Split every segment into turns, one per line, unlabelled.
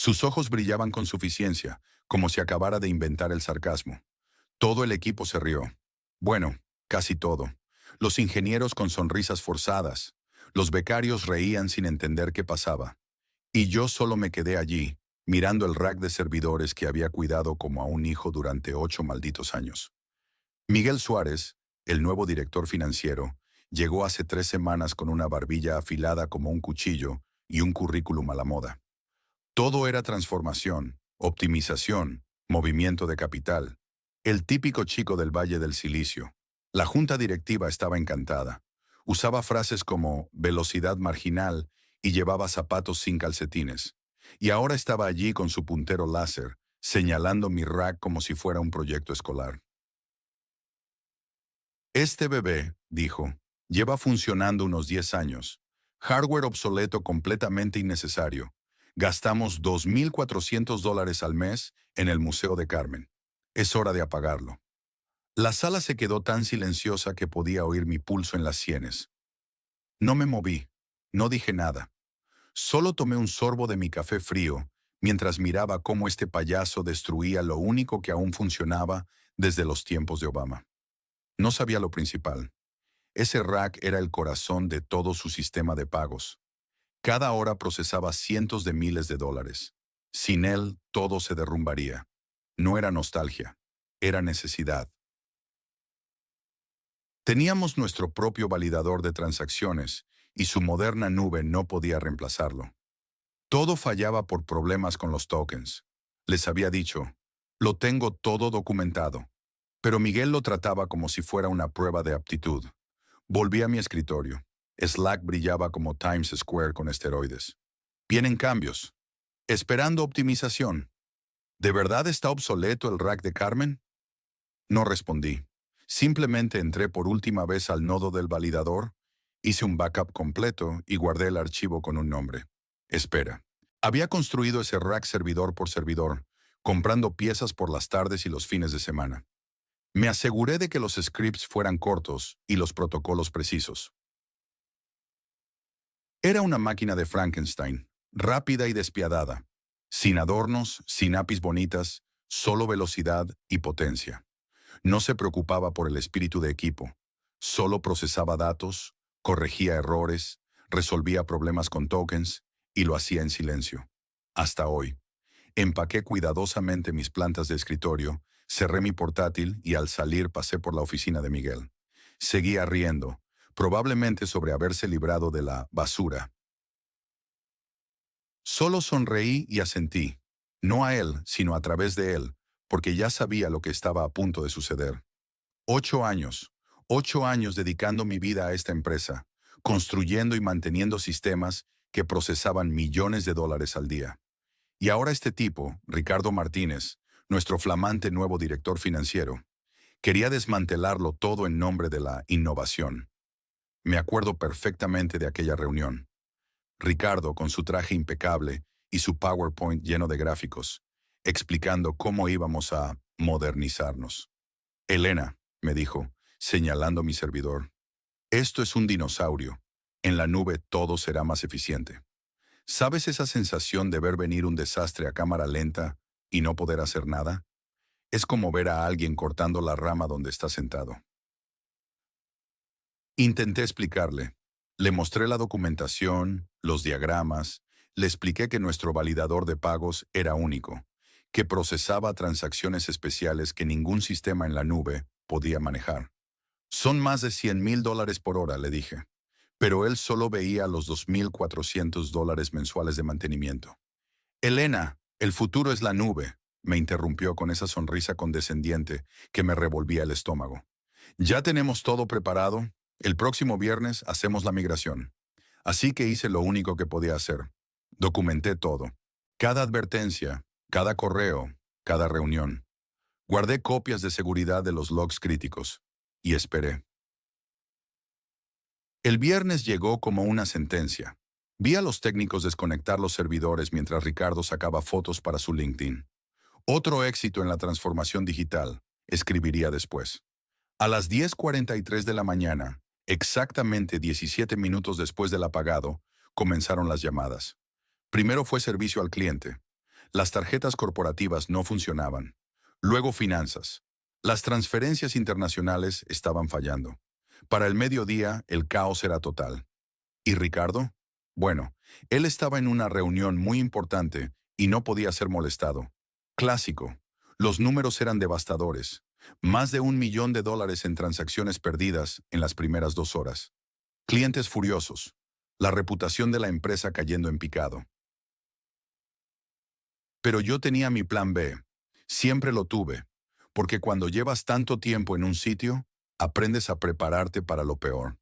Sus ojos brillaban con suficiencia, como si acabara de inventar el sarcasmo. Todo el equipo se rió. Bueno, casi todo. Los ingenieros con sonrisas forzadas. Los becarios reían sin entender qué pasaba. Y yo solo me quedé allí, mirando el rack de servidores que había cuidado como a un hijo durante 8 malditos años. Miguel Suárez, el nuevo director financiero, llegó hace 3 semanas con una barbilla afilada como un cuchillo y un currículum a la moda. Todo era transformación, optimización, movimiento de capital. El típico chico del Valle del Silicio. La junta directiva estaba encantada. Usaba frases como velocidad marginal y llevaba zapatos sin calcetines. Y ahora estaba allí con su puntero láser, señalando mi rack como si fuera un proyecto escolar. Este bebé, dijo, lleva funcionando unos 10 años. Hardware obsoleto completamente innecesario. Gastamos $2,400 al mes en el Museo de Carmen. Es hora de apagarlo. La sala se quedó tan silenciosa que podía oír mi pulso en las sienes. No me moví, no dije nada. Solo tomé un sorbo de mi café frío mientras miraba cómo este payaso destruía lo único que aún funcionaba desde los tiempos de Obama. No sabía lo principal. Ese rack era el corazón de todo su sistema de pagos. Cada hora procesaba cientos de miles de dólares. Sin él, todo se derrumbaría. No era nostalgia, era necesidad. Teníamos nuestro propio validador de transacciones y su moderna nube no podía reemplazarlo. Todo fallaba por problemas con los tokens. Les había dicho, lo tengo todo documentado. Pero Miguel lo trataba como si fuera una prueba de aptitud. Volví a mi escritorio. Slack brillaba como Times Square con esteroides. Vienen cambios. Esperando optimización. ¿De verdad está obsoleto el rack de Carmen? No respondí. Simplemente entré por última vez al nodo del validador, hice un backup completo y guardé el archivo con un nombre. Espera. Había construido ese rack servidor por servidor, comprando piezas por las tardes y los fines de semana. Me aseguré de que los scripts fueran cortos y los protocolos precisos. Era una máquina de Frankenstein, rápida y despiadada, sin adornos, sin APIs bonitas, solo velocidad y potencia. No se preocupaba por el espíritu de equipo, solo procesaba datos, corregía errores, resolvía problemas con tokens y lo hacía en silencio. Hasta hoy. Empaqué cuidadosamente mis plantas de escritorio, cerré mi portátil y al salir pasé por la oficina de Miguel. Seguía riendo, probablemente sobre haberse librado de la basura. Solo sonreí y asentí, no a él, sino a través de él, porque ya sabía lo que estaba a punto de suceder. 8 años, 8 años dedicando mi vida a esta empresa, construyendo y manteniendo sistemas que procesaban millones de dólares al día. Y ahora este tipo, Ricardo Martínez, nuestro flamante nuevo director financiero, quería desmantelarlo todo en nombre de la innovación. Me acuerdo perfectamente de aquella reunión. Ricardo, con su traje impecable y su PowerPoint lleno de gráficos, explicando cómo íbamos a modernizarnos. Elena, me dijo, señalando mi servidor, esto es un dinosaurio. En la nube todo será más eficiente. ¿Sabes esa sensación de ver venir un desastre a cámara lenta y no poder hacer nada? Es como ver a alguien cortando la rama donde está sentado. Intenté explicarle. Le mostré la documentación, los diagramas, le expliqué que nuestro validador de pagos era único, que procesaba transacciones especiales que ningún sistema en la nube podía manejar. Son más de $100,000 por hora, le dije. Pero él solo veía los $2,400 mensuales de mantenimiento. Elena, el futuro es la nube, me interrumpió con esa sonrisa condescendiente que me revolvía el estómago. Ya tenemos todo preparado. El próximo viernes hacemos la migración. Así que hice lo único que podía hacer. Documenté todo. Cada advertencia, cada correo, cada reunión. Guardé copias de seguridad de los logs críticos. Y esperé. El viernes llegó como una sentencia. Vi a los técnicos desconectar los servidores mientras Ricardo sacaba fotos para su LinkedIn. Otro éxito en la transformación digital, escribiría después. A las 10:43 de la mañana, exactamente 17 minutos después del apagado, comenzaron las llamadas. Primero fue servicio al cliente. Las tarjetas corporativas no funcionaban. Luego finanzas. Las transferencias internacionales estaban fallando. Para el mediodía, el caos era total. ¿Y Ricardo? Bueno, él estaba en una reunión muy importante y no podía ser molestado. Clásico. Los números eran devastadores. Más de $1 millón en transacciones perdidas en las primeras 2 horas. Clientes furiosos. La reputación de la empresa cayendo en picado. Pero yo tenía mi plan B. Siempre lo tuve. Porque cuando llevas tanto tiempo en un sitio, aprendes a prepararte para lo peor.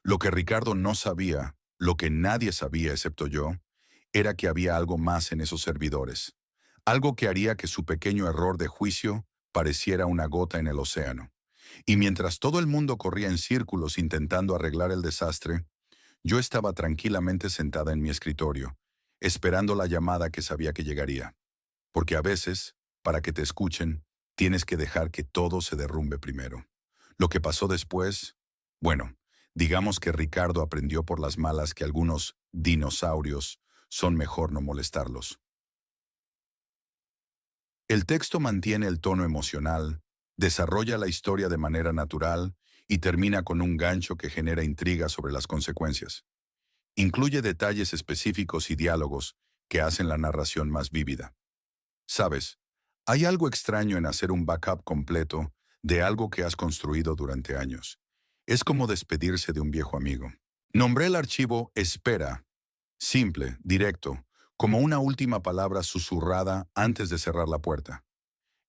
Lo que Ricardo no sabía, lo que nadie sabía excepto yo, era que había algo más en esos servidores. Algo que haría que su pequeño error de juicio pareciera una gota en el océano. Y mientras todo el mundo corría en círculos intentando arreglar el desastre, yo estaba tranquilamente sentada en mi escritorio, esperando la llamada que sabía que llegaría. Porque a veces, para que te escuchen, tienes que dejar que todo se derrumbe primero. Lo que pasó después, bueno, digamos que Ricardo aprendió por las malas que algunos dinosaurios son mejor no molestarlos. El texto mantiene el tono emocional, desarrolla la historia de manera natural y termina con un gancho que genera intriga sobre las consecuencias. Incluye detalles específicos y diálogos que hacen la narración más vívida. Sabes, hay algo extraño en hacer un backup completo de algo que has construido durante años. Es como despedirse de un viejo amigo. Nombré el archivo Espera, simple, directo, como una última palabra susurrada antes de cerrar la puerta.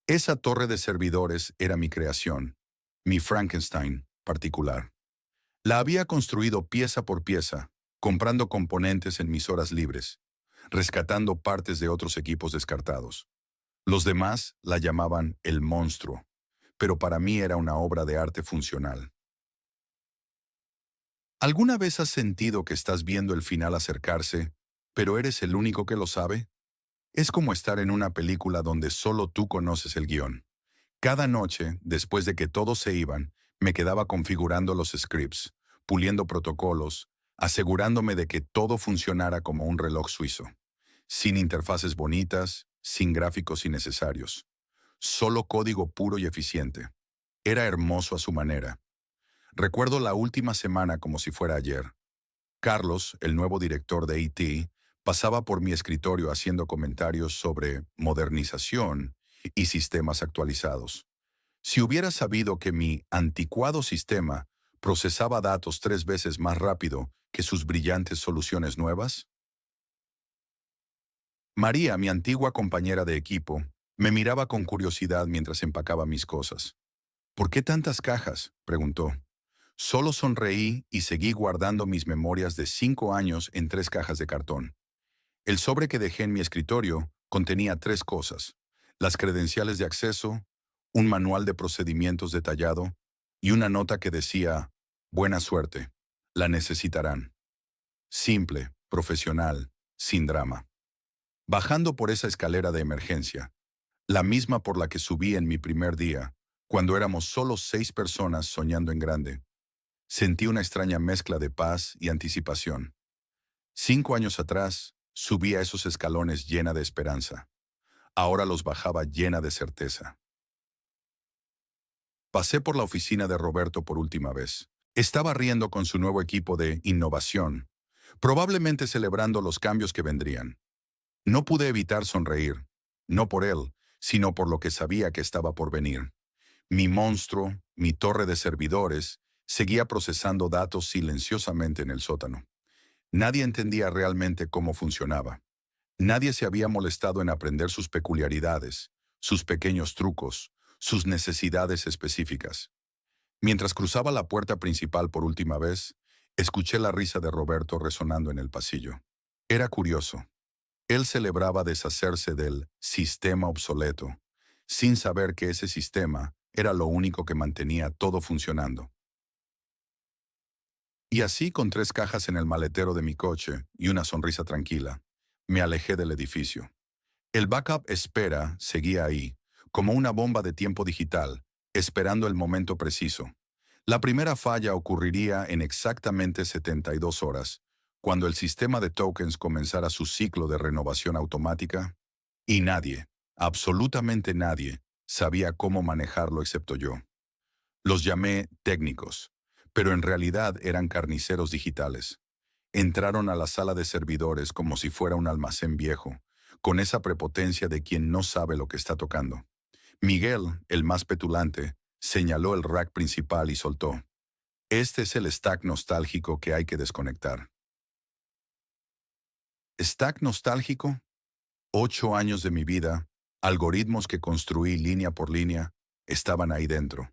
Esa torre de servidores era mi creación, mi Frankenstein particular. La había construido pieza por pieza, comprando componentes en mis horas libres, rescatando partes de otros equipos descartados. Los demás la llamaban el monstruo, pero para mí era una obra de arte funcional. ¿Alguna vez has sentido que estás viendo el final acercarse, pero eres el único que lo sabe? Es como estar en una película donde solo tú conoces el guión. Cada noche, después de que todos se iban, me quedaba configurando los scripts, puliendo protocolos, asegurándome de que todo funcionara como un reloj suizo, sin interfaces bonitas, sin gráficos innecesarios. Solo código puro y eficiente. Era hermoso a su manera. Recuerdo la última semana como si fuera ayer. Carlos, el nuevo director de IT, pasaba por mi escritorio haciendo comentarios sobre modernización y sistemas actualizados. Si hubiera sabido que mi anticuado sistema procesaba datos 3 veces más rápido que sus brillantes soluciones nuevas. María, mi antigua compañera de equipo, me miraba con curiosidad mientras empacaba mis cosas. ¿Por qué tantas cajas?, preguntó. Solo sonreí y seguí guardando mis memorias de 5 años en 3 cajas de cartón. El sobre que dejé en mi escritorio contenía 3 cosas: las credenciales de acceso, un manual de procedimientos detallado y una nota que decía, «Buena suerte, la necesitarán». Simple, profesional, sin drama. Bajando por esa escalera de emergencia, la misma por la que subí en mi primer día, cuando éramos solo 6 personas soñando en grande, sentí una extraña mezcla de paz y anticipación. 5 años atrás, subía esos escalones llena de esperanza. Ahora los bajaba llena de certeza. Pasé por la oficina de Roberto por última vez. Estaba riendo con su nuevo equipo de innovación, probablemente celebrando los cambios que vendrían. No pude evitar sonreír, no por él, sino por lo que sabía que estaba por venir. Mi monstruo, mi torre de servidores, seguía procesando datos silenciosamente en el sótano. Nadie entendía realmente cómo funcionaba. Nadie se había molestado en aprender sus peculiaridades, sus pequeños trucos, sus necesidades específicas. Mientras cruzaba la puerta principal por última vez, escuché la risa de Roberto resonando en el pasillo. Era curioso. Él celebraba deshacerse del sistema obsoleto, sin saber que ese sistema era lo único que mantenía todo funcionando. Y así, con 3 cajas en el maletero de mi coche y una sonrisa tranquila, me alejé del edificio. El backup Espera seguía ahí, como una bomba de tiempo digital, esperando el momento preciso. La primera falla ocurriría en exactamente 72 horas, cuando el sistema de tokens comenzara su ciclo de renovación automática. Y nadie, absolutamente nadie, sabía cómo manejarlo excepto yo. Los llamé técnicos, pero en realidad eran carniceros digitales. Entraron a la sala de servidores como si fuera un almacén viejo, con esa prepotencia de quien no sabe lo que está tocando. Miguel, el más petulante, señaló el rack principal y soltó. Este es el stack nostálgico que hay que desconectar. ¿Stack nostálgico? 8 años de mi vida, algoritmos que construí línea por línea, estaban ahí dentro.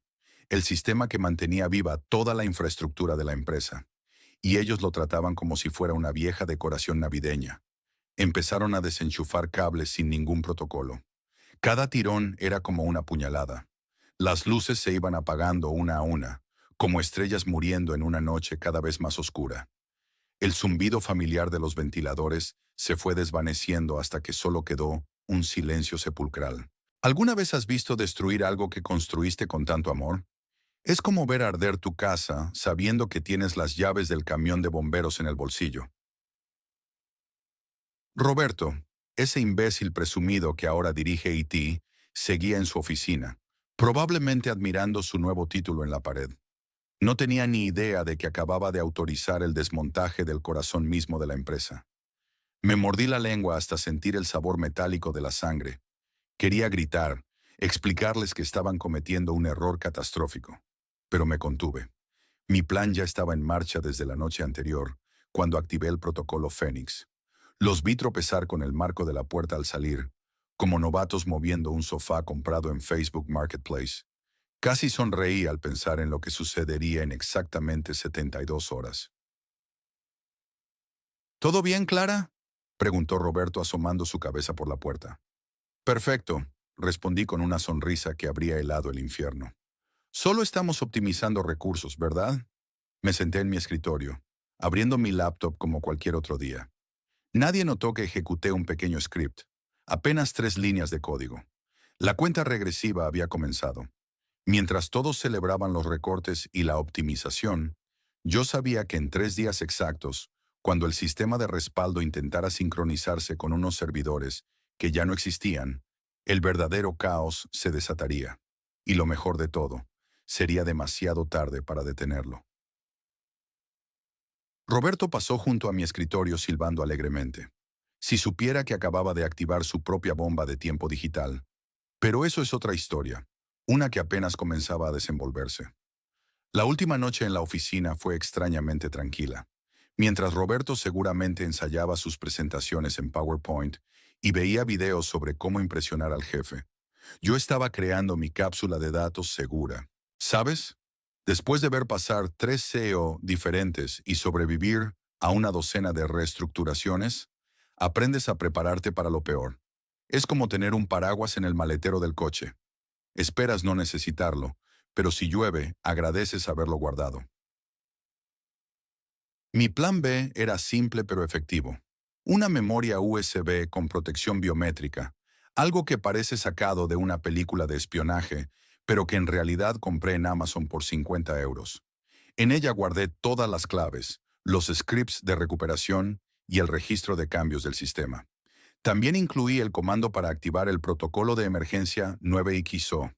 El sistema que mantenía viva toda la infraestructura de la empresa. Y ellos lo trataban como si fuera una vieja decoración navideña. Empezaron a desenchufar cables sin ningún protocolo. Cada tirón era como una puñalada. Las luces se iban apagando una a una, como estrellas muriendo en una noche cada vez más oscura. El zumbido familiar de los ventiladores se fue desvaneciendo hasta que solo quedó un silencio sepulcral. ¿Alguna vez has visto destruir algo que construiste con tanto amor? Es como ver arder tu casa sabiendo que tienes las llaves del camión de bomberos en el bolsillo. Roberto, ese imbécil presumido que ahora dirige IT, seguía en su oficina, probablemente admirando su nuevo título en la pared. No tenía ni idea de que acababa de autorizar el desmontaje del corazón mismo de la empresa. Me mordí la lengua hasta sentir el sabor metálico de la sangre. Quería gritar, explicarles que estaban cometiendo un error catastrófico, pero me contuve. Mi plan ya estaba en marcha desde la noche anterior, cuando activé el protocolo Fénix. Los vi tropezar con el marco de la puerta al salir, como novatos moviendo un sofá comprado en Facebook Marketplace. Casi sonreí al pensar en lo que sucedería en exactamente 72 horas. ¿Todo bien, Clara?, preguntó Roberto asomando su cabeza por la puerta. Perfecto, respondí con una sonrisa que habría helado el infierno. Solo estamos optimizando recursos, ¿verdad? Me senté en mi escritorio, abriendo mi laptop como cualquier otro día. Nadie notó que ejecuté un pequeño script, apenas 3 líneas de código. La cuenta regresiva había comenzado. Mientras todos celebraban los recortes y la optimización, yo sabía que en 3 días exactos, cuando el sistema de respaldo intentara sincronizarse con unos servidores que ya no existían, el verdadero caos se desataría. Y lo mejor de todo, sería demasiado tarde para detenerlo. Roberto pasó junto a mi escritorio silbando alegremente. Si supiera que acababa de activar su propia bomba de tiempo digital. Pero eso es otra historia, una que apenas comenzaba a desenvolverse. La última noche en la oficina fue extrañamente tranquila. Mientras Roberto seguramente ensayaba sus presentaciones en PowerPoint y veía videos sobre cómo impresionar al jefe, yo estaba creando mi cápsula de datos segura. ¿Sabes? Después de ver pasar 3 CEO diferentes y sobrevivir a una docena de reestructuraciones, aprendes a prepararte para lo peor. Es como tener un paraguas en el maletero del coche. Esperas no necesitarlo, pero si llueve, agradeces haberlo guardado. Mi plan B era simple pero efectivo. Una memoria USB con protección biométrica, algo que parece sacado de una película de espionaje, pero que en realidad compré en Amazon por 50 euros. En ella guardé todas las claves, los scripts de recuperación y el registro de cambios del sistema. También incluí el comando para activar el protocolo de emergencia 9XO.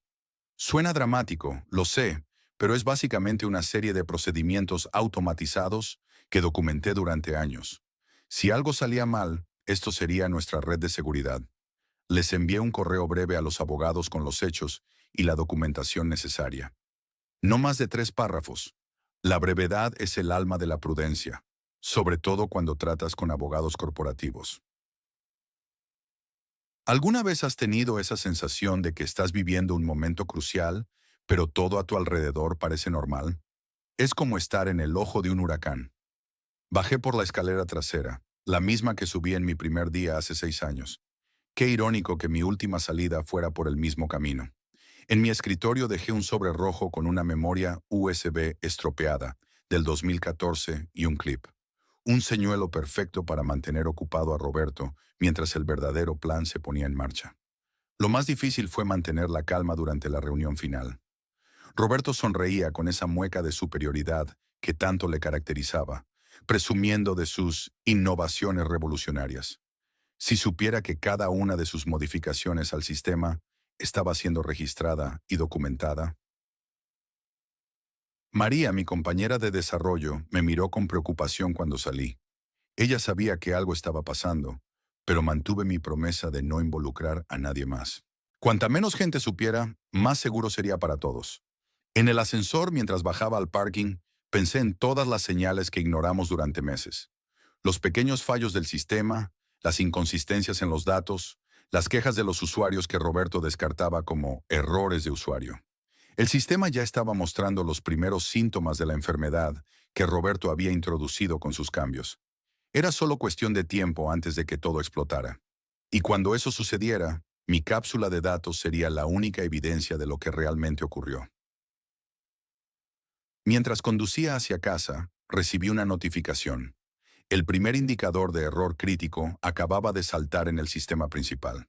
Suena dramático, lo sé, pero es básicamente una serie de procedimientos automatizados que documenté durante años. Si algo salía mal, esto sería nuestra red de seguridad. Les envié un correo breve a los abogados con los hechos y la documentación necesaria. No más de 3 párrafos. La brevedad es el alma de la prudencia, sobre todo cuando tratas con abogados corporativos. ¿Alguna vez has tenido esa sensación de que estás viviendo un momento crucial, pero todo a tu alrededor parece normal? Es como estar en el ojo de un huracán. Bajé por la escalera trasera, la misma que subí en mi primer día hace 6 años. Qué irónico que mi última salida fuera por el mismo camino. En mi escritorio dejé un sobre rojo con una memoria USB estropeada del 2014 y un clip. Un señuelo perfecto para mantener ocupado a Roberto mientras el verdadero plan se ponía en marcha. Lo más difícil fue mantener la calma durante la reunión final. Roberto sonreía con esa mueca de superioridad que tanto le caracterizaba, presumiendo de sus innovaciones revolucionarias. Si supiera que cada una de sus modificaciones al sistema estaba siendo registrada y documentada. María, mi compañera de desarrollo, me miró con preocupación cuando salí. Ella sabía que algo estaba pasando, pero mantuve mi promesa de no involucrar a nadie más. Cuanta menos gente supiera, más seguro sería para todos. En el ascensor, mientras bajaba al parking, pensé en todas las señales que ignoramos durante meses. Los pequeños fallos del sistema, las inconsistencias en los datos, las quejas de los usuarios que Roberto descartaba como errores de usuario. El sistema ya estaba mostrando los primeros síntomas de la enfermedad que Roberto había introducido con sus cambios. Era solo cuestión de tiempo antes de que todo explotara. Y cuando eso sucediera, mi cápsula de datos sería la única evidencia de lo que realmente ocurrió. Mientras conducía hacia casa, recibí una notificación. El primer indicador de error crítico acababa de saltar en el sistema principal.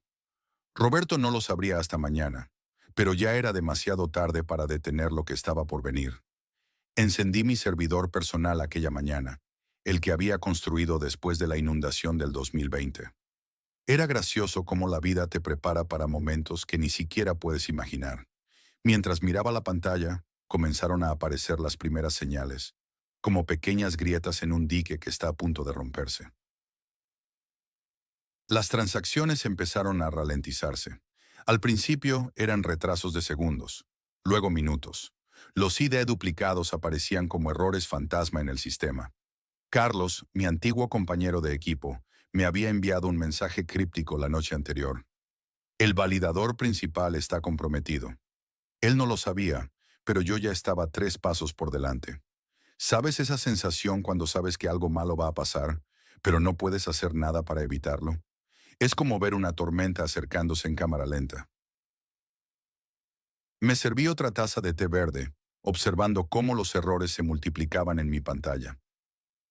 Roberto no lo sabría hasta mañana, pero ya era demasiado tarde para detener lo que estaba por venir. Encendí mi servidor personal aquella mañana, el que había construido después de la inundación del 2020. Era gracioso cómo la vida te prepara para momentos que ni siquiera puedes imaginar. Mientras miraba la pantalla, comenzaron a aparecer las primeras señales, como pequeñas grietas en un dique que está a punto de romperse. Las transacciones empezaron a ralentizarse. Al principio eran retrasos de segundos, luego minutos. Los ID duplicados aparecían como errores fantasma en el sistema. Carlos, mi antiguo compañero de equipo, me había enviado un mensaje críptico la noche anterior. El validador principal está comprometido. Él no lo sabía, pero yo ya estaba 3 pasos por delante. ¿Sabes esa sensación cuando sabes que algo malo va a pasar, pero no puedes hacer nada para evitarlo? Es como ver una tormenta acercándose en cámara lenta. Me serví otra taza de té verde, observando cómo los errores se multiplicaban en mi pantalla.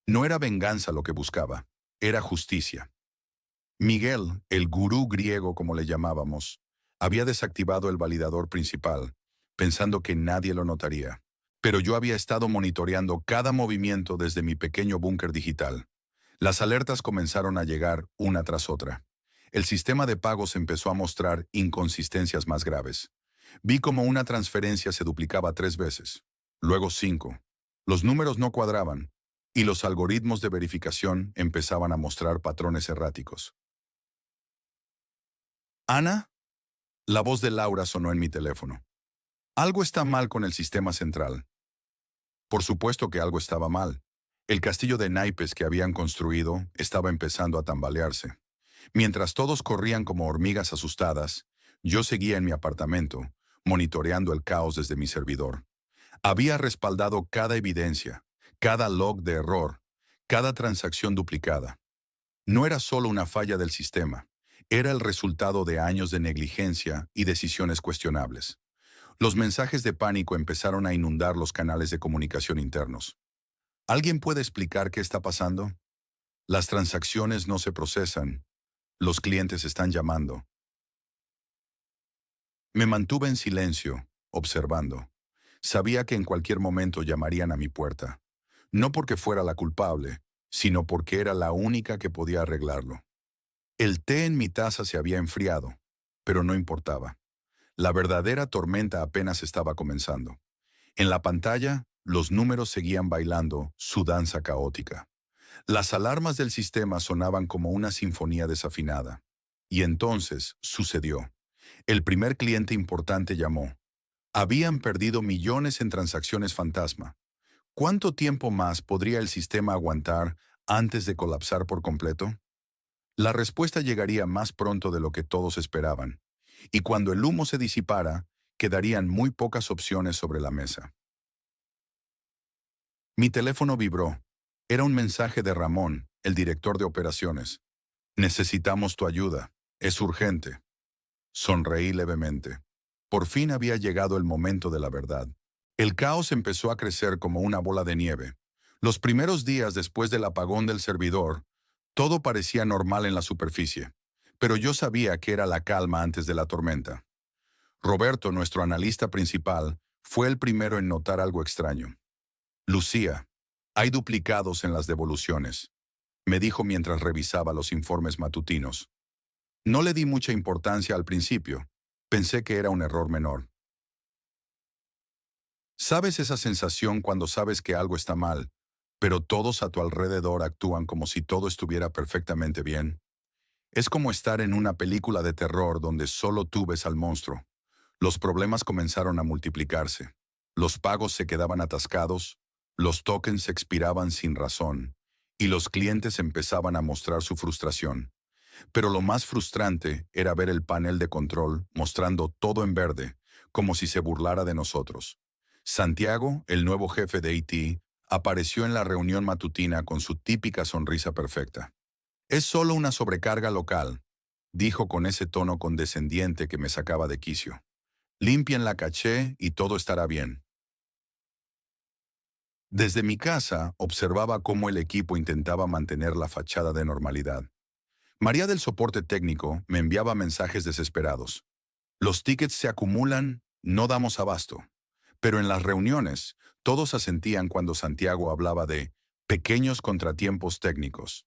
No era venganza lo que buscaba, era justicia. Miguel, el gurú griego como le llamábamos, había desactivado el validador principal, pensando que nadie lo notaría. Pero yo había estado monitoreando cada movimiento desde mi pequeño búnker digital. Las alertas comenzaron a llegar una tras otra. El sistema de pagos empezó a mostrar inconsistencias más graves. Vi como una transferencia se duplicaba 3 veces, luego 5. Los números no cuadraban, y los algoritmos de verificación empezaban a mostrar patrones erráticos. ¿Ana? La voz de Laura sonó en mi teléfono. Algo está mal con el sistema central. Por supuesto que algo estaba mal. El castillo de naipes que habían construido estaba empezando a tambalearse. Mientras todos corrían como hormigas asustadas, yo seguía en mi apartamento, monitoreando el caos desde mi servidor. Había respaldado cada evidencia, cada log de error, cada transacción duplicada. No era solo una falla del sistema, era el resultado de años de negligencia y decisiones cuestionables. Los mensajes de pánico empezaron a inundar los canales de comunicación internos. ¿Alguien puede explicar qué está pasando? Las transacciones no se procesan. Los clientes están llamando. Me mantuve en silencio, observando. Sabía que en cualquier momento llamarían a mi puerta. No porque fuera la culpable, sino porque era la única que podía arreglarlo. El té en mi taza se había enfriado, pero no importaba. La verdadera tormenta apenas estaba comenzando. En la pantalla, los números seguían bailando su danza caótica. Las alarmas del sistema sonaban como una sinfonía desafinada. Y entonces sucedió. El primer cliente importante llamó. Habían perdido millones en transacciones fantasma. ¿Cuánto tiempo más podría el sistema aguantar antes de colapsar por completo? La respuesta llegaría más pronto de lo que todos esperaban. Y cuando el humo se disipara, quedarían muy pocas opciones sobre la mesa. Mi teléfono vibró. Era un mensaje de Ramón, el director de operaciones. Necesitamos tu ayuda. Es urgente. Sonreí levemente. Por fin había llegado el momento de la verdad. El caos empezó a crecer como una bola de nieve. Los primeros días después del apagón del servidor, todo parecía normal en la superficie, pero yo sabía que era la calma antes de la tormenta. Roberto, nuestro analista principal, fue el primero en notar algo extraño. Lucía, hay duplicados en las devoluciones. me dijo mientras revisaba los informes matutinos. No le di mucha importancia al principio. Pensé que era un error menor. ¿Sabes esa sensación cuando sabes que algo está mal, pero todos a tu alrededor actúan como si todo estuviera perfectamente bien? Es como estar en una película de terror donde solo tú ves al monstruo. Los problemas comenzaron a multiplicarse. Los pagos se quedaban atascados, los tokens se expiraban sin razón, y los clientes empezaban a mostrar su frustración. Pero lo más frustrante era ver el panel de control mostrando todo en verde, como si se burlara de nosotros. Santiago, el nuevo jefe de IT, apareció en la reunión matutina con su típica sonrisa perfecta. Es solo una sobrecarga local, dijo con ese tono condescendiente que me sacaba de quicio. Limpien la caché y todo estará bien. Desde mi casa observaba cómo el equipo intentaba mantener la fachada de normalidad. María del soporte técnico me enviaba mensajes desesperados. Los tickets se acumulan, no damos abasto. Pero en las reuniones, todos asentían cuando Santiago hablaba de pequeños contratiempos técnicos.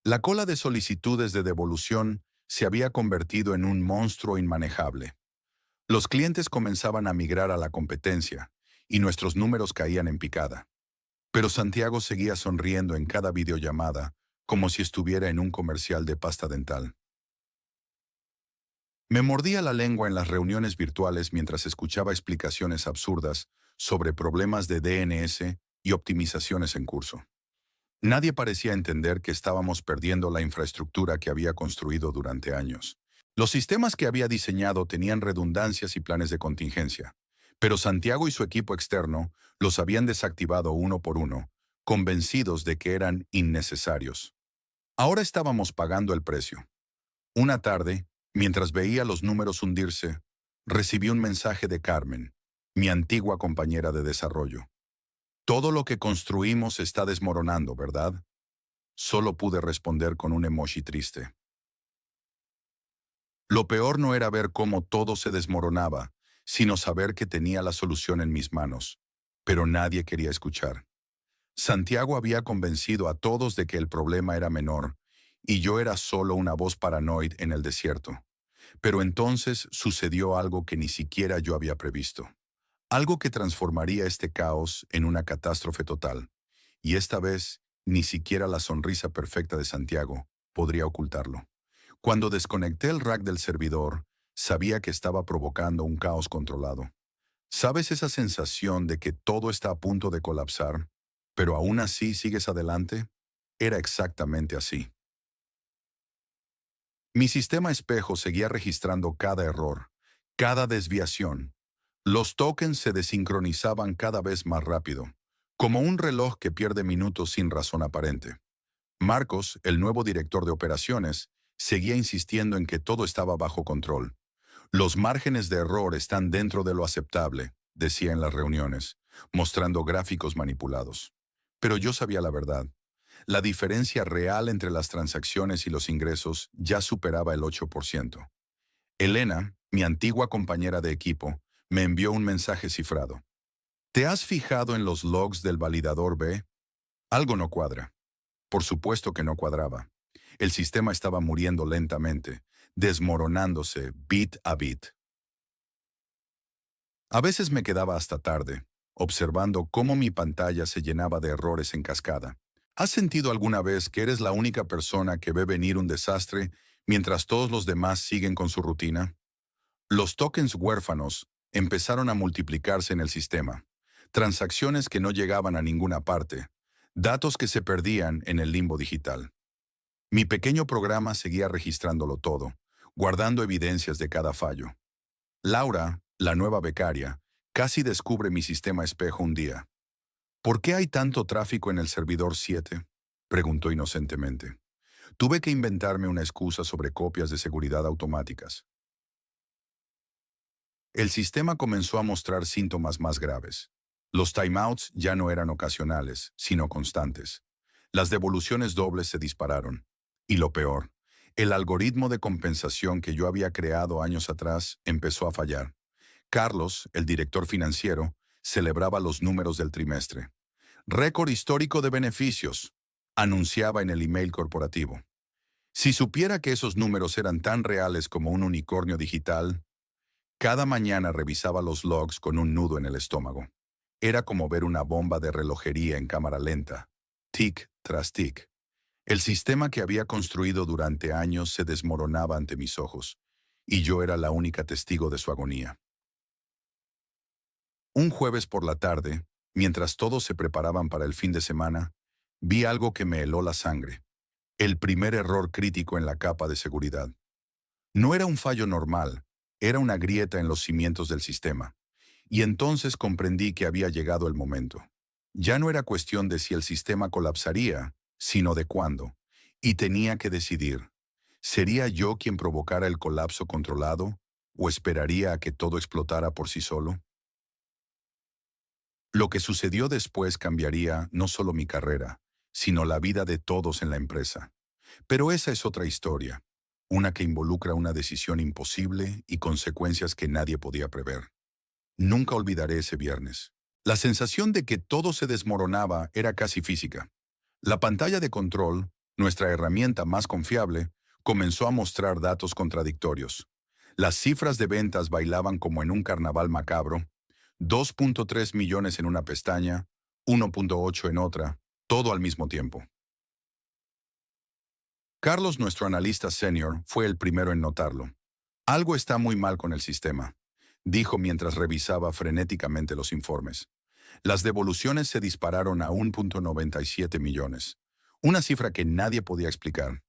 La cola de solicitudes de devolución se había convertido en un monstruo inmanejable. Los clientes comenzaban a migrar a la competencia y nuestros números caían en picada. Pero Santiago seguía sonriendo en cada videollamada, como si estuviera en un comercial de pasta dental. Me mordía la lengua en las reuniones virtuales mientras escuchaba explicaciones absurdas sobre problemas de DNS y optimizaciones en curso. Nadie parecía entender que estábamos perdiendo la infraestructura que había construido durante años. Los sistemas que había diseñado tenían redundancias y planes de contingencia, pero Santiago y su equipo externo los habían desactivado uno por uno, convencidos de que eran innecesarios. Ahora estábamos pagando el precio. Una tarde, mientras veía los números hundirse, recibí un mensaje de Carmen, mi antigua compañera de desarrollo. Todo lo que construimos está desmoronando, ¿verdad? Solo pude responder con un emoji triste. Lo peor no era ver cómo todo se desmoronaba, sino saber que tenía la solución en mis manos. Pero nadie quería escuchar. Santiago había convencido a todos de que el problema era menor, y yo era solo una voz paranoide en el desierto. Pero entonces sucedió algo que ni siquiera yo había previsto. Algo que transformaría este caos en una catástrofe total. Y esta vez, ni siquiera la sonrisa perfecta de Santiago podría ocultarlo. Cuando desconecté el rack del servidor, sabía que estaba provocando un caos controlado. ¿Sabes esa sensación de que todo está a punto de colapsar, pero aún así sigues adelante? Era exactamente así. Mi sistema espejo seguía registrando cada error, cada desviación. Los tokens se desincronizaban cada vez más rápido, como un reloj que pierde minutos sin razón aparente. Marcos, el nuevo director de operaciones, seguía insistiendo en que todo estaba bajo control. Los márgenes de error están dentro de lo aceptable, decía en las reuniones, mostrando gráficos manipulados. Pero yo sabía la verdad. La diferencia real entre las transacciones y los ingresos ya superaba el 8%. Elena, mi antigua compañera de equipo, me envió un mensaje cifrado. ¿Te has fijado en los logs del validador B? Algo no cuadra. Por supuesto que no cuadraba. El sistema estaba muriendo lentamente, desmoronándose bit a bit. A veces me quedaba hasta tarde, observando cómo mi pantalla se llenaba de errores en cascada. ¿Has sentido alguna vez que eres la única persona que ve venir un desastre mientras todos los demás siguen con su rutina? Los tokens huérfanos empezaron a multiplicarse en el sistema. Transacciones que no llegaban a ninguna parte. Datos que se perdían en el limbo digital. Mi pequeño programa seguía registrándolo todo, guardando evidencias de cada fallo. Laura, la nueva becaria, casi descubre mi sistema espejo un día. ¿Por qué hay tanto tráfico en el servidor 7? Preguntó inocentemente. Tuve que inventarme una excusa sobre copias de seguridad automáticas. El sistema comenzó a mostrar síntomas más graves. Los timeouts ya no eran ocasionales, sino constantes. Las devoluciones dobles se dispararon. Y lo peor, el algoritmo de compensación que yo había creado años atrás empezó a fallar. Carlos, el director financiero, celebraba los números del trimestre. Récord histórico de beneficios. anunciaba en el email corporativo. Si supiera que esos números eran tan reales como un unicornio digital, cada mañana revisaba los logs con un nudo en el estómago. Era como ver una bomba de relojería en cámara lenta, tic tras tic. El sistema que había construido durante años se desmoronaba ante mis ojos, y yo era la única testigo de su agonía. Un jueves por la tarde, mientras todos se preparaban para el fin de semana, vi algo que me heló la sangre. El primer error crítico en la capa de seguridad. No era un fallo normal, era una grieta en los cimientos del sistema. Y entonces comprendí que había llegado el momento. Ya no era cuestión de si el sistema colapsaría, sino de cuándo. Y tenía que decidir. ¿Sería yo quien provocara el colapso controlado o esperaría a que todo explotara por sí solo? Lo que sucedió después cambiaría no solo mi carrera, sino la vida de todos en la empresa. Pero esa es otra historia, una que involucra una decisión imposible y consecuencias que nadie podía prever. Nunca olvidaré ese viernes. La sensación de que todo se desmoronaba era casi física. La pantalla de control, nuestra herramienta más confiable, comenzó a mostrar datos contradictorios. Las cifras de ventas bailaban como en un carnaval macabro, 2.3 millones en una pestaña, 1.8 en otra, todo al mismo tiempo. Carlos, nuestro analista senior, fue el primero en notarlo. Algo está muy mal con el sistema, dijo mientras revisaba frenéticamente los informes. Las devoluciones se dispararon a 1.97 millones, una cifra que nadie podía explicar.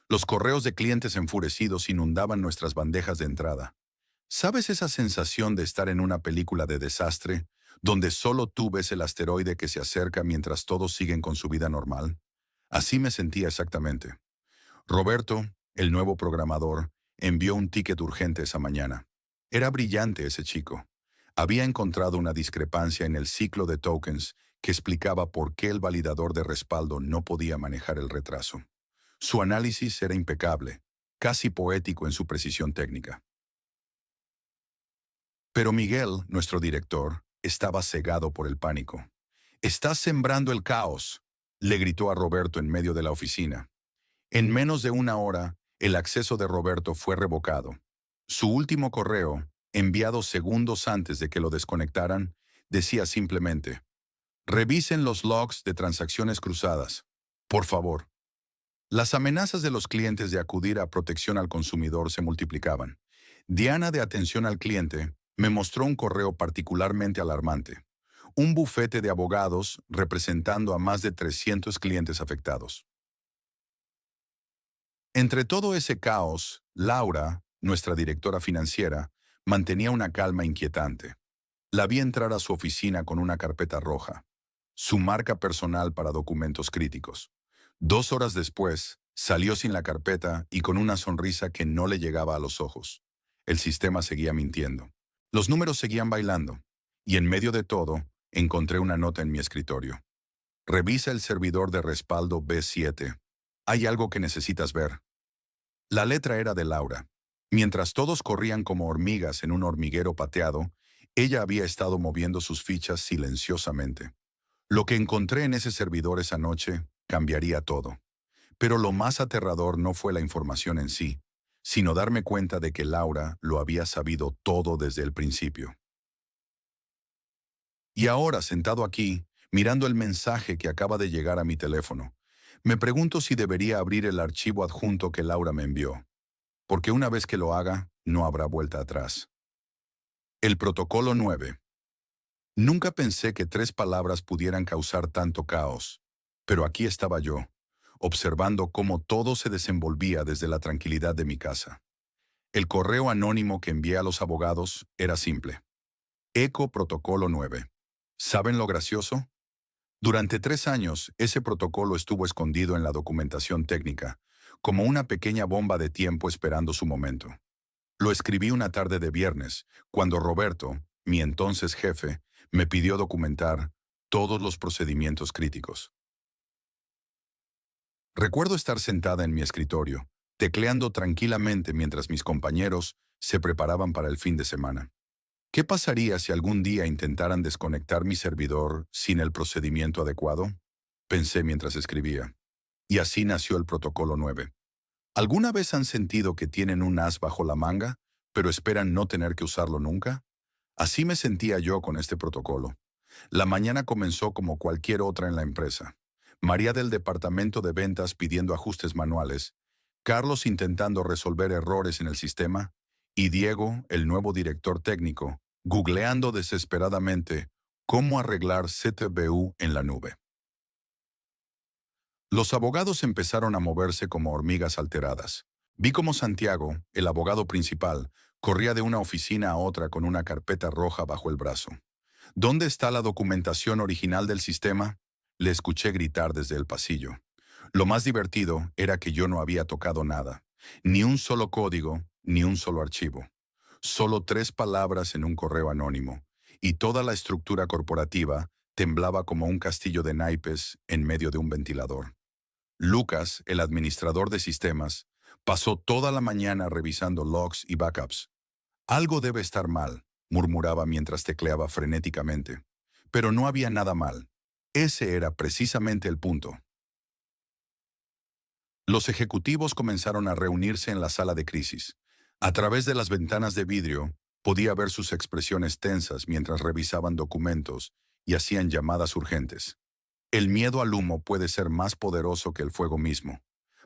Los correos de clientes enfurecidos inundaban nuestras bandejas de entrada. ¿Sabes esa sensación de estar en una película de desastre, donde solo tú ves el asteroide que se acerca mientras todos siguen con su vida normal? Así me sentía exactamente. Roberto, el nuevo programador, envió un ticket urgente esa mañana. Era brillante ese chico. Había encontrado una discrepancia en el ciclo de tokens que explicaba por qué el validador de respaldo no podía manejar el retraso. Su análisis era impecable, casi poético en su precisión técnica. Pero Miguel, nuestro director, estaba cegado por el pánico. «Estás sembrando el caos», le gritó a Roberto en medio de la oficina. En menos de una hora, el acceso de Roberto fue revocado. Su último correo, enviado segundos antes de que lo desconectaran, decía simplemente: «Revisen los logs de transacciones cruzadas. Por favor». Las amenazas de los clientes de acudir a protección al consumidor se multiplicaban. Diana, de atención al cliente, me mostró un correo particularmente alarmante. Un bufete de abogados representando a más de 300 clientes afectados. Entre todo ese caos, Laura, nuestra directora financiera, mantenía una calma inquietante. La vi entrar a su oficina con una carpeta roja, su marca personal para documentos críticos. 2 horas después, salió sin la carpeta y con una sonrisa que no le llegaba a los ojos. El sistema seguía mintiendo. Los números seguían bailando. Y en medio de todo, encontré una nota en mi escritorio. Revisa el servidor de respaldo B7. Hay algo que necesitas ver. La letra era de Laura. Mientras todos corrían como hormigas en un hormiguero pateado, ella había estado moviendo sus fichas silenciosamente. Lo que encontré en ese servidor esa noche cambiaría todo. Pero lo más aterrador no fue la información en sí, sino darme cuenta de que Laura lo había sabido todo desde el principio. Y ahora, sentado aquí, mirando el mensaje que acaba de llegar a mi teléfono, me pregunto si debería abrir el archivo adjunto que Laura me envió, porque una vez que lo haga, no habrá vuelta atrás. El protocolo 9. Nunca pensé que 3 palabras pudieran causar tanto caos, pero aquí estaba yo, observando cómo todo se desenvolvía desde la tranquilidad de mi casa. El correo anónimo que envié a los abogados era simple. Eco Protocolo 9. ¿Saben lo gracioso? Durante 3 años, ese protocolo estuvo escondido en la documentación técnica, como una pequeña bomba de tiempo esperando su momento. Lo escribí una tarde de viernes, cuando Roberto, mi entonces jefe, me pidió documentar todos los procedimientos críticos. Recuerdo estar sentada en mi escritorio, tecleando tranquilamente mientras mis compañeros se preparaban para el fin de semana. ¿Qué pasaría si algún día intentaran desconectar mi servidor sin el procedimiento adecuado? Pensé mientras escribía. Y así nació el Protocolo 9. ¿Alguna vez han sentido que tienen un as bajo la manga, pero esperan no tener que usarlo nunca? Así me sentía yo con este protocolo. La mañana comenzó como cualquier otra en la empresa. María del departamento de ventas pidiendo ajustes manuales, Carlos intentando resolver errores en el sistema, y Diego, el nuevo director técnico, googleando desesperadamente cómo arreglar CTBU en la nube. Los abogados empezaron a moverse como hormigas alteradas. Vi cómo Santiago, el abogado principal, corría de una oficina a otra con una carpeta roja bajo el brazo. ¿Dónde está la documentación original del sistema? Le escuché gritar desde el pasillo. Lo más divertido era que yo no había tocado nada. Ni un solo código, ni un solo archivo. Solo 3 palabras en un correo anónimo. Y toda la estructura corporativa temblaba como un castillo de naipes en medio de un ventilador. Lucas, el administrador de sistemas, pasó toda la mañana revisando logs y backups. Algo debe estar mal, murmuraba mientras tecleaba frenéticamente. Pero no había nada mal. Ese era precisamente el punto. Los ejecutivos comenzaron a reunirse en la sala de crisis. A través de las ventanas de vidrio, podía ver sus expresiones tensas mientras revisaban documentos y hacían llamadas urgentes. El miedo al humo puede ser más poderoso que el fuego mismo.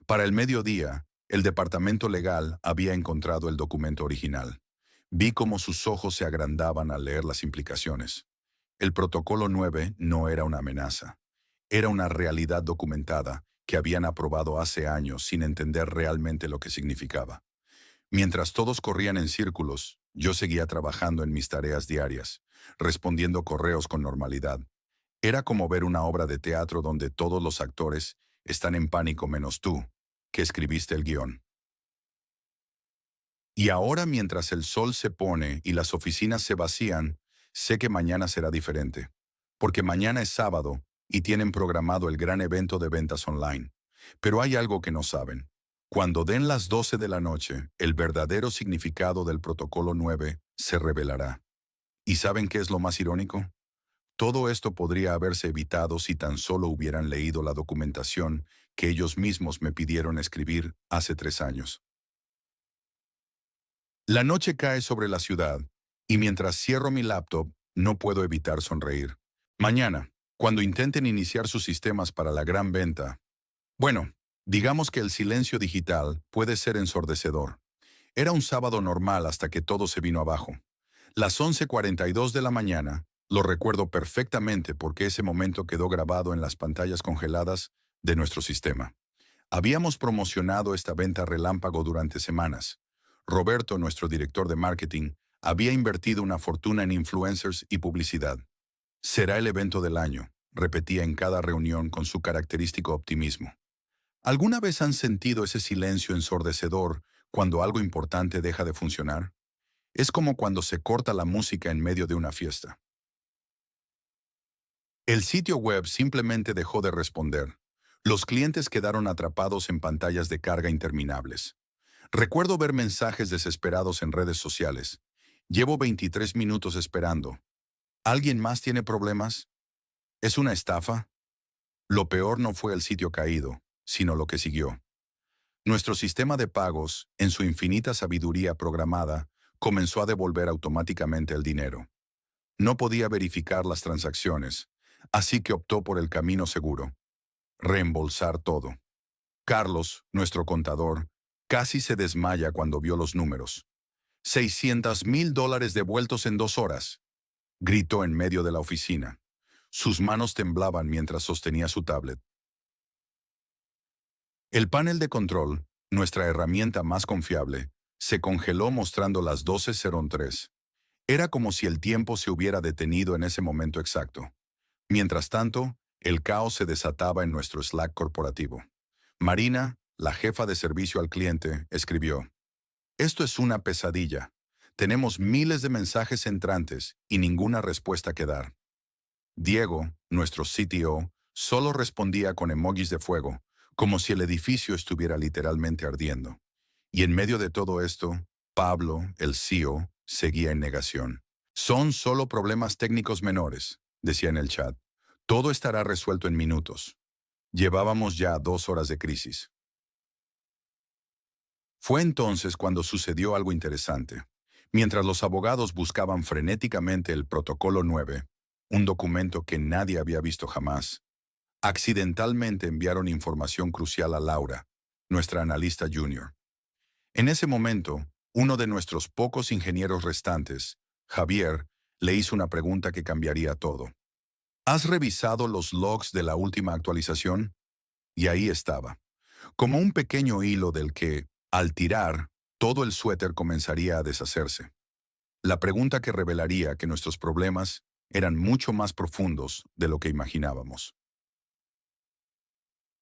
Para el mediodía, el departamento legal había encontrado el documento original. Vi cómo sus ojos se agrandaban al leer las implicaciones. El Protocolo 9 no era una amenaza. Era una realidad documentada que habían aprobado hace años sin entender realmente lo que significaba. Mientras todos corrían en círculos, yo seguía trabajando en mis tareas diarias, respondiendo correos con normalidad. Era como ver una obra de teatro donde todos los actores están en pánico menos tú, que escribiste el guión. Y ahora, mientras el sol se pone y las oficinas se vacían, sé que mañana será diferente. Porque mañana es sábado y tienen programado el gran evento de ventas online. Pero hay algo que no saben. Cuando den las 12 de la noche, el verdadero significado del Protocolo 9 se revelará. ¿Y saben qué es lo más irónico? Todo esto podría haberse evitado si tan solo hubieran leído la documentación que ellos mismos me pidieron escribir hace 3 años. La noche cae sobre la ciudad, y mientras cierro mi laptop, no puedo evitar sonreír. Mañana, cuando intenten iniciar sus sistemas para la gran venta, bueno, digamos que el silencio digital puede ser ensordecedor. Era un sábado normal hasta que todo se vino abajo. Las 11:42 de la mañana, lo recuerdo perfectamente porque ese momento quedó grabado en las pantallas congeladas de nuestro sistema. Habíamos promocionado esta venta relámpago durante semanas. Roberto, nuestro director de marketing, había invertido una fortuna en influencers y publicidad. Será el evento del año, repetía en cada reunión con su característico optimismo. ¿Alguna vez han sentido ese silencio ensordecedor cuando algo importante deja de funcionar? Es como cuando se corta la música en medio de una fiesta. El sitio web simplemente dejó de responder. Los clientes quedaron atrapados en pantallas de carga interminables. Recuerdo ver mensajes desesperados en redes sociales. Llevo 23 minutos esperando. ¿Alguien más tiene problemas? ¿Es una estafa? Lo peor no fue el sitio caído, sino lo que siguió. Nuestro sistema de pagos, en su infinita sabiduría programada, comenzó a devolver automáticamente el dinero. No podía verificar las transacciones, así que optó por el camino seguro: reembolsar todo. Carlos, nuestro contador, casi se desmaya cuando vio los números. $600,000 devueltos en 2 horas, gritó en medio de la oficina. Sus manos temblaban mientras sostenía su tablet. El panel de control, nuestra herramienta más confiable, se congeló mostrando las 12:03. Era como si el tiempo se hubiera detenido en ese momento exacto. Mientras tanto, el caos se desataba en nuestro Slack corporativo. Marina, la jefa de servicio al cliente, escribió: "Esto es una pesadilla. Tenemos miles de mensajes entrantes y ninguna respuesta que dar". Diego, nuestro CTO, solo respondía con emojis de fuego, como si el edificio estuviera literalmente ardiendo. Y en medio de todo esto, Pablo, el CEO, seguía en negación. "Son solo problemas técnicos menores", decía en el chat. "Todo estará resuelto en minutos". Llevábamos ya 2 horas de crisis. Fue entonces cuando sucedió algo interesante. Mientras los abogados buscaban frenéticamente el Protocolo 9, un documento que nadie había visto jamás, accidentalmente enviaron información crucial a Laura, nuestra analista junior. En ese momento, uno de nuestros pocos ingenieros restantes, Javier, le hizo una pregunta que cambiaría todo. ¿Has revisado los logs de la última actualización? Y ahí estaba, como un pequeño hilo del que, al tirar, todo el suéter comenzaría a deshacerse. La pregunta que revelaría que nuestros problemas eran mucho más profundos de lo que imaginábamos.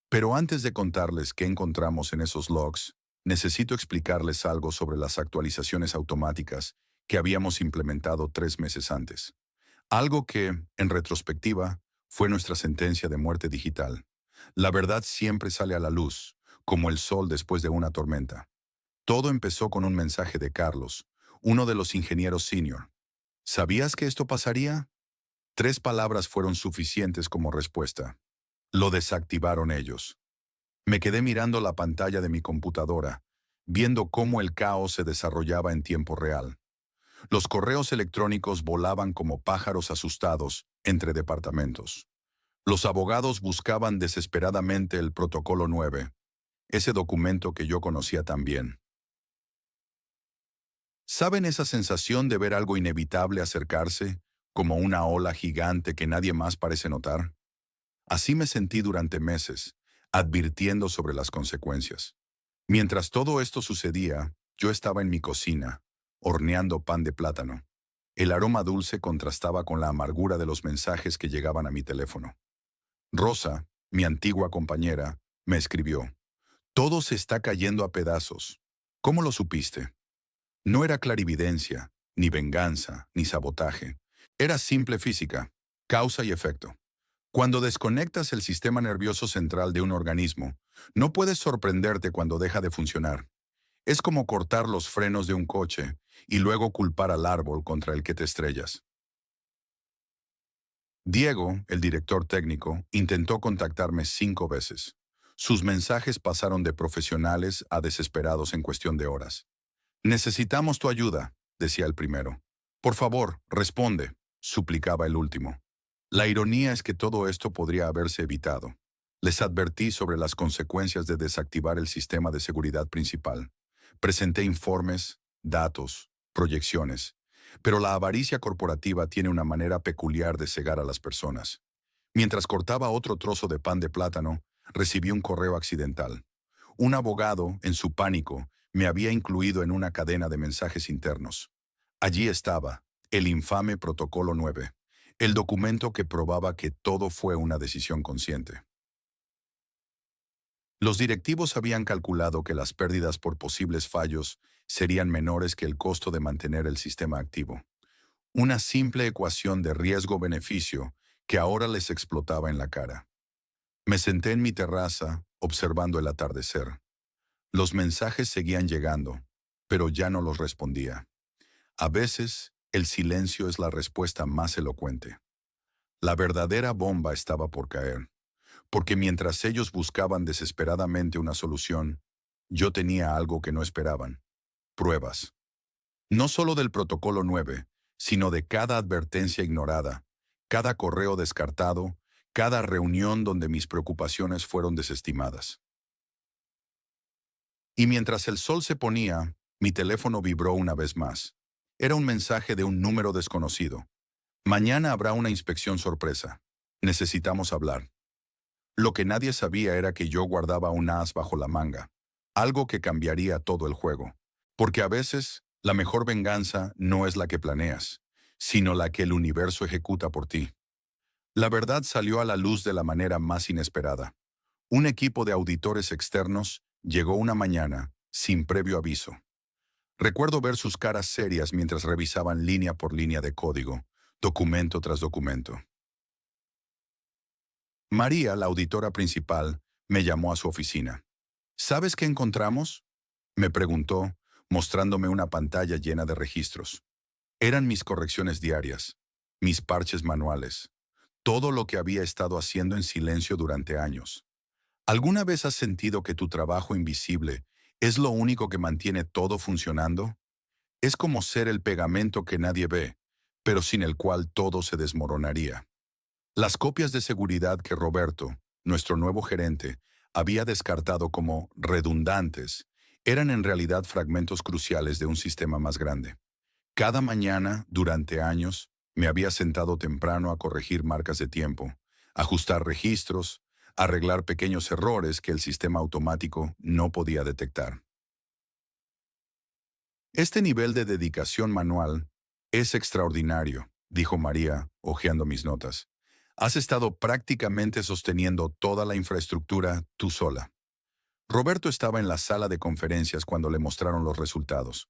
Pero antes de contarles qué encontramos en esos logs, necesito explicarles algo sobre las actualizaciones automáticas que habíamos implementado 3 meses antes. Algo que, en retrospectiva, fue nuestra sentencia de muerte digital. La verdad siempre sale a la luz, como el sol después de una tormenta. Todo empezó con un mensaje de Carlos, uno de los ingenieros senior. ¿Sabías que esto pasaría? 3 palabras fueron suficientes como respuesta. Lo desactivaron ellos. Me quedé mirando la pantalla de mi computadora, viendo cómo el caos se desarrollaba en tiempo real. Los correos electrónicos volaban como pájaros asustados entre departamentos. Los abogados buscaban desesperadamente el Protocolo 9, ese documento que yo conocía tan bien. ¿Saben esa sensación de ver algo inevitable acercarse, como una ola gigante que nadie más parece notar? Así me sentí durante meses, advirtiendo sobre las consecuencias. Mientras todo esto sucedía, yo estaba en mi cocina, horneando pan de plátano. El aroma dulce contrastaba con la amargura de los mensajes que llegaban a mi teléfono. Rosa, mi antigua compañera, me escribió: «Todo se está cayendo a pedazos. ¿Cómo lo supiste?» No era clarividencia, ni venganza, ni sabotaje. Era simple física, causa y efecto. Cuando desconectas el sistema nervioso central de un organismo, no puedes sorprenderte cuando deja de funcionar. Es como cortar los frenos de un coche y luego culpar al árbol contra el que te estrellas. Diego, el director técnico, intentó contactarme 5 veces. Sus mensajes pasaron de profesionales a desesperados en cuestión de horas. «Necesitamos tu ayuda», decía el primero. «Por favor, responde», suplicaba el último. La ironía es que todo esto podría haberse evitado. Les advertí sobre las consecuencias de desactivar el sistema de seguridad principal. Presenté informes, datos, proyecciones. Pero la avaricia corporativa tiene una manera peculiar de cegar a las personas. Mientras cortaba otro trozo de pan de plátano, recibí un correo accidental. Un abogado, en su pánico, me había incluido en una cadena de mensajes internos. Allí estaba, el infame Protocolo 9, el documento que probaba que todo fue una decisión consciente. Los directivos habían calculado que las pérdidas por posibles fallos serían menores que el costo de mantener el sistema activo. Una simple ecuación de riesgo-beneficio que ahora les explotaba en la cara. Me senté en mi terraza, observando el atardecer. Los mensajes seguían llegando, pero ya no los respondía. A veces, el silencio es la respuesta más elocuente. La verdadera bomba estaba por caer, porque mientras ellos buscaban desesperadamente una solución, yo tenía algo que no esperaban: pruebas. No solo del Protocolo 9, sino de cada advertencia ignorada, cada correo descartado, cada reunión donde mis preocupaciones fueron desestimadas. Y mientras el sol se ponía, mi teléfono vibró una vez más. Era un mensaje de un número desconocido. «Mañana habrá una inspección sorpresa. Necesitamos hablar». Lo que nadie sabía era que yo guardaba un as bajo la manga, algo que cambiaría todo el juego. Porque a veces, la mejor venganza no es la que planeas, sino la que el universo ejecuta por ti. La verdad salió a la luz de la manera más inesperada. Un equipo de auditores externos llegó una mañana, sin previo aviso. Recuerdo ver sus caras serias mientras revisaban línea por línea de código, documento tras documento. María, la auditora principal, me llamó a su oficina. «¿Sabes qué encontramos?», me preguntó, mostrándome una pantalla llena de registros. Eran mis correcciones diarias, mis parches manuales, todo lo que había estado haciendo en silencio durante años. ¿Alguna vez has sentido que tu trabajo invisible es lo único que mantiene todo funcionando? Es como ser el pegamento que nadie ve, pero sin el cual todo se desmoronaría. Las copias de seguridad que Roberto, nuestro nuevo gerente, había descartado como redundantes, eran en realidad fragmentos cruciales de un sistema más grande. Cada mañana, durante años, me había sentado temprano a corregir marcas de tiempo, ajustar registros, arreglar pequeños errores que el sistema automático no podía detectar. Este nivel de dedicación manual es extraordinario, dijo María, hojeando mis notas. Has estado prácticamente sosteniendo toda la infraestructura tú sola. Roberto estaba en la sala de conferencias cuando le mostraron los resultados.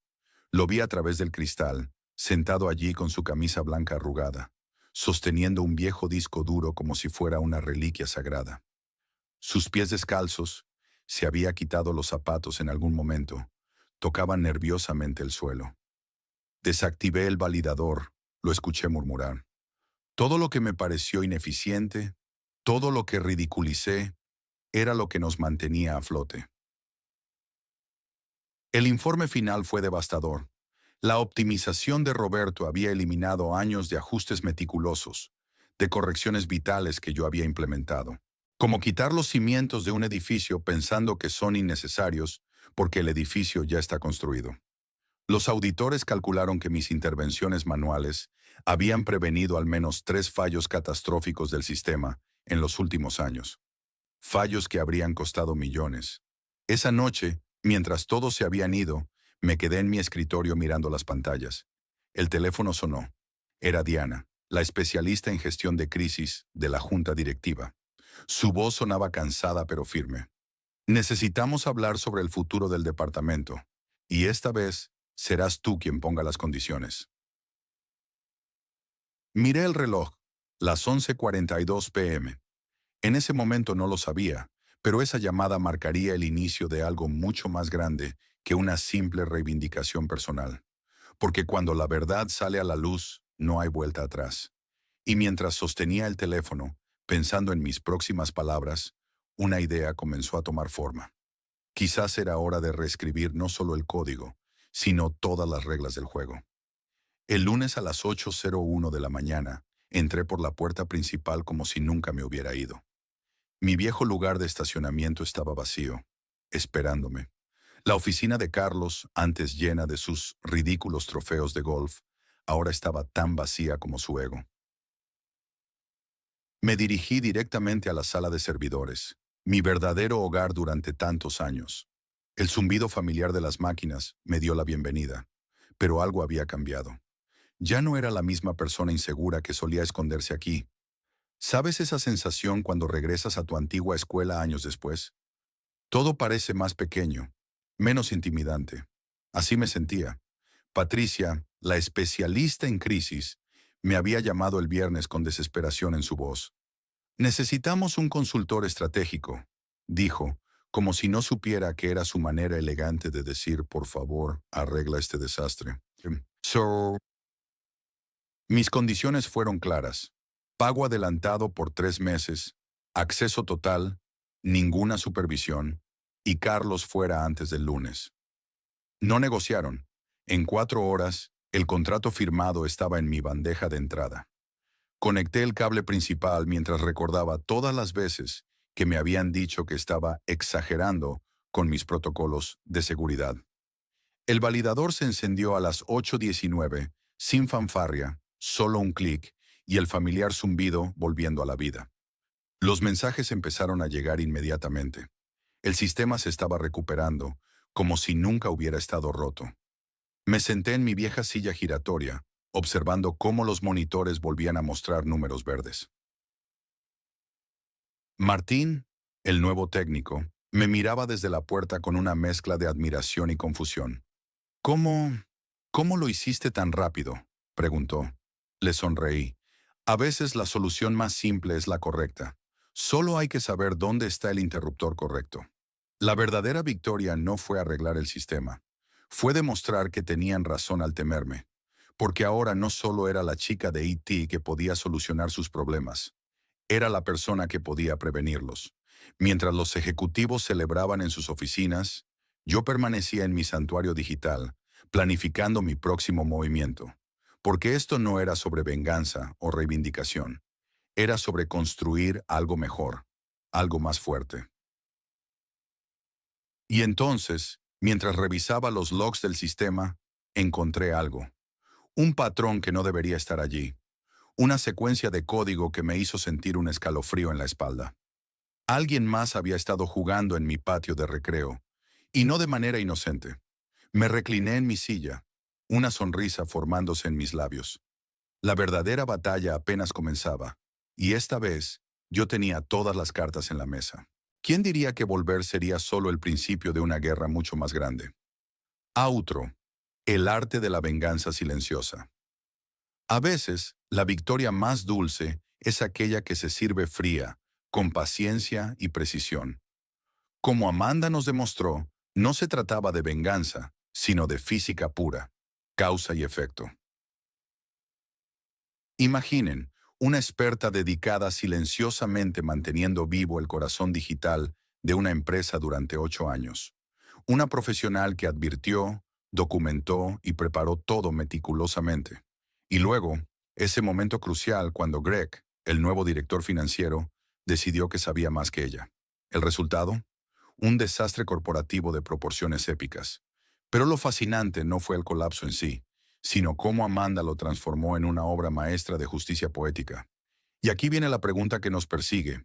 Lo vi a través del cristal, sentado allí con su camisa blanca arrugada, sosteniendo un viejo disco duro como si fuera una reliquia sagrada. Sus pies descalzos, se había quitado los zapatos en algún momento, tocaban nerviosamente el suelo. Desactivé el validador, lo escuché murmurar. Todo lo que me pareció ineficiente, todo lo que ridiculicé, era lo que nos mantenía a flote. El informe final fue devastador. La optimización de Roberto había eliminado años de ajustes meticulosos, de correcciones vitales que yo había implementado. Como quitar los cimientos de un edificio pensando que son innecesarios porque el edificio ya está construido. Los auditores calcularon que mis intervenciones manuales habían prevenido al menos 3 fallos catastróficos del sistema en los últimos años. Fallos que habrían costado millones. Esa noche, mientras todos se habían ido, me quedé en mi escritorio mirando las pantallas. El teléfono sonó. Era Diana, la especialista en gestión de crisis de la junta directiva. Su voz sonaba cansada pero firme. Necesitamos hablar sobre el futuro del departamento, y esta vez serás tú quien ponga las condiciones. Miré el reloj, las 11:42 p.m. En ese momento no lo sabía, pero esa llamada marcaría el inicio de algo mucho más grande que una simple reivindicación personal. Porque cuando la verdad sale a la luz, no hay vuelta atrás. Y mientras sostenía el teléfono, pensando en mis próximas palabras, una idea comenzó a tomar forma. Quizás era hora de reescribir no solo el código, sino todas las reglas del juego. El lunes a las 8:01 de la mañana, entré por la puerta principal como si nunca me hubiera ido. Mi viejo lugar de estacionamiento estaba vacío, esperándome. La oficina de Carlos, antes llena de sus ridículos trofeos de golf, ahora estaba tan vacía como su ego. Me dirigí directamente a la sala de servidores, mi verdadero hogar durante tantos años. El zumbido familiar de las máquinas me dio la bienvenida, pero algo había cambiado. Ya no era la misma persona insegura que solía esconderse aquí. ¿Sabes esa sensación cuando regresas a tu antigua escuela años después? Todo parece más pequeño, menos intimidante. Así me sentía. Patricia, la especialista en crisis, me había llamado el viernes con desesperación en su voz. Necesitamos un consultor estratégico, dijo, como si no supiera que era su manera elegante de decir, por favor, arregla este desastre. So, mis condiciones fueron claras. Pago adelantado por 3 meses, acceso total, ninguna supervisión, y Carlos fuera antes del lunes. No negociaron. En 4 horas, el contrato firmado estaba en mi bandeja de entrada. Conecté el cable principal mientras recordaba todas las veces que me habían dicho que estaba exagerando con mis protocolos de seguridad. El validador se encendió a las 8:19, sin fanfarria, solo un clic, y el familiar zumbido volviendo a la vida. Los mensajes empezaron a llegar inmediatamente. El sistema se estaba recuperando, como si nunca hubiera estado roto. Me senté en mi vieja silla giratoria, observando cómo los monitores volvían a mostrar números verdes. Martín, el nuevo técnico, me miraba desde la puerta con una mezcla de admiración y confusión. ¿Cómo? ¿Cómo lo hiciste tan rápido?, preguntó. Le sonreí. A veces la solución más simple es la correcta. Solo hay que saber dónde está el interruptor correcto. La verdadera victoria no fue arreglar el sistema. Fue demostrar que tenían razón al temerme. Porque ahora no solo era la chica de IT que podía solucionar sus problemas. Era la persona que podía prevenirlos. Mientras los ejecutivos celebraban en sus oficinas, yo permanecía en mi santuario digital, planificando mi próximo movimiento. Porque esto no era sobre venganza o reivindicación, era sobre construir algo mejor, algo más fuerte. Y entonces, mientras revisaba los logs del sistema, encontré algo. Un patrón que no debería estar allí. Una secuencia de código que me hizo sentir un escalofrío en la espalda. Alguien más había estado jugando en mi patio de recreo, y no de manera inocente. Me recliné en mi silla, una sonrisa formándose en mis labios. La verdadera batalla apenas comenzaba, y esta vez yo tenía todas las cartas en la mesa. ¿Quién diría que volver sería solo el principio de una guerra mucho más grande? Outro, el arte de la venganza silenciosa. A veces, la victoria más dulce es aquella que se sirve fría, con paciencia y precisión. Como Amanda nos demostró, no se trataba de venganza, sino de física pura, causa y efecto. Imaginen, una experta dedicada silenciosamente manteniendo vivo el corazón digital de una empresa durante 8 años. Una profesional que advirtió, documentó y preparó todo meticulosamente. Y luego, ese momento crucial cuando Greg, el nuevo director financiero, decidió que sabía más que ella. ¿El resultado? Un desastre corporativo de proporciones épicas. Pero lo fascinante no fue el colapso en sí, sino cómo Amanda lo transformó en una obra maestra de justicia poética. Y aquí viene la pregunta que nos persigue.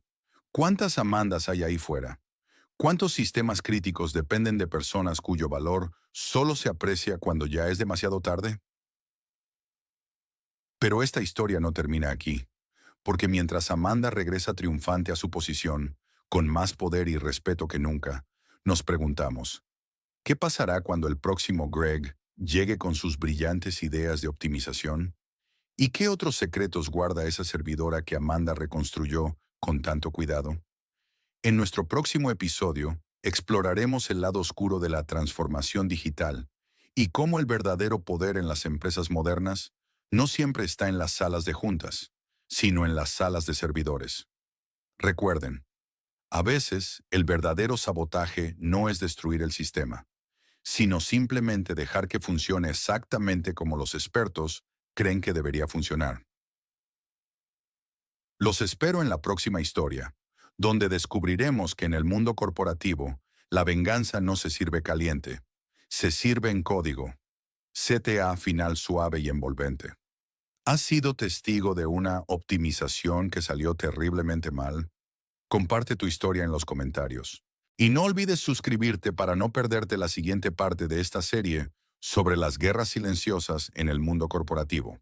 ¿Cuántas Amandas hay ahí fuera? ¿Cuántos sistemas críticos dependen de personas cuyo valor solo se aprecia cuando ya es demasiado tarde? Pero esta historia no termina aquí, porque mientras Amanda regresa triunfante a su posición, con más poder y respeto que nunca, nos preguntamos, ¿qué pasará cuando el próximo Greg llegue con sus brillantes ideas de optimización? ¿Y qué otros secretos guarda esa servidora que Amanda reconstruyó con tanto cuidado? En nuestro próximo episodio, exploraremos el lado oscuro de la transformación digital y cómo el verdadero poder en las empresas modernas no siempre está en las salas de juntas, sino en las salas de servidores. Recuerden, a veces el verdadero sabotaje no es destruir el sistema, sino simplemente dejar que funcione exactamente como los expertos creen que debería funcionar. Los espero en la próxima historia, donde descubriremos que en el mundo corporativo, la venganza no se sirve caliente, se sirve en código. CTA final suave y envolvente. ¿Has sido testigo de una optimización que salió terriblemente mal? Comparte tu historia en los comentarios. Y no olvides suscribirte para no perderte la siguiente parte de esta serie sobre las guerras silenciosas en el mundo corporativo.